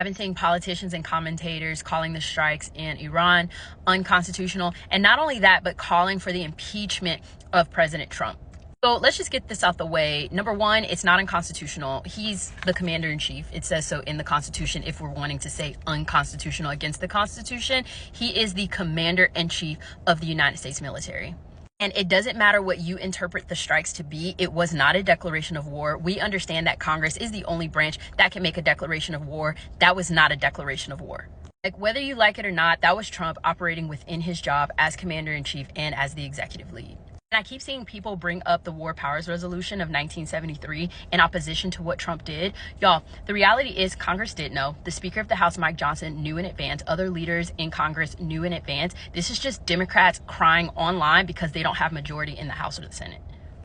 I've been seeing politicians and commentators calling the strikes in Iran unconstitutional. And not only that, but calling for the impeachment of President Trump. So let's just get this out the way. Number one, it's not unconstitutional. He's the commander in chief. It says so in the Constitution. If we're wanting to say unconstitutional against the Constitution, he is the commander in chief of the United States military. And it doesn't matter what you interpret the strikes to be. It was not a declaration of war. We understand that Congress is the only branch that can make a declaration of war. That was not a declaration of war. Like, whether you like it or not, that was Trump operating within his job as commander in chief and as the executive lead. And I keep seeing people bring up the War Powers Resolution of 1973 in opposition to what Trump did. Y'all, the reality is Congress did know. The Speaker of the House, Mike Johnson, knew in advance. Other leaders in Congress knew in advance. This is just Democrats crying online because they don't have majority in the House or the Senate.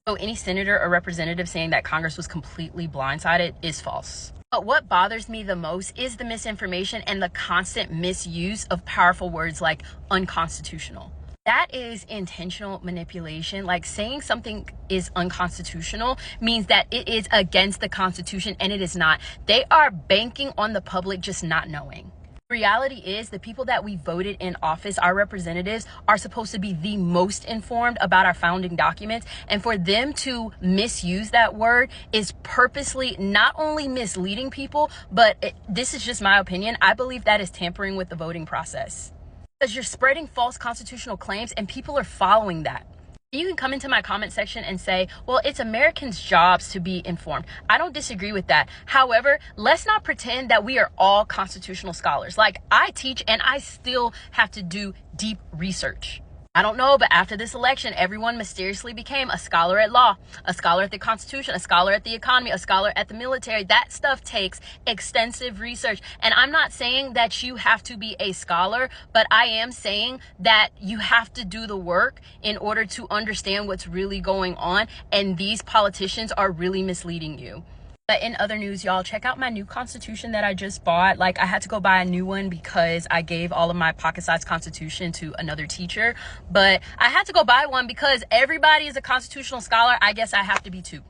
So any senator or representative saying that Congress was completely blindsided is false. But what bothers me the most is the misinformation and the constant misuse of powerful words like unconstitutional. That is intentional manipulation. Like, saying something is unconstitutional means that it is against the Constitution, and it is not. They are banking on the public just not knowing. Reality is, the people that we voted in office, our representatives, are supposed to be the most informed about our founding documents. And for them to misuse that word is purposely not only misleading people, but this is just my opinion. I believe that is tampering with the voting process. Because you're spreading false constitutional claims and people are following that. You can come into my comment section and say, well, it's Americans' jobs to be informed. I don't disagree with that. However, let's not pretend that we are all constitutional scholars. Like, I teach and I still have to do deep research. I don't know, but after this election, everyone mysteriously became a scholar at law, a scholar at the Constitution, a scholar at the economy, a scholar at the military. That stuff takes extensive research. And I'm not saying that you have to be a scholar, but I am saying that you have to do the work in order to understand what's really going on. And these politicians are really misleading you. But in other news, y'all, check out my new Constitution that I just bought. Like, I had to go buy a new one because I gave all of my pocket-sized Constitution to another teacher. But I had to go buy one because everybody is a constitutional scholar. I guess I have to be too.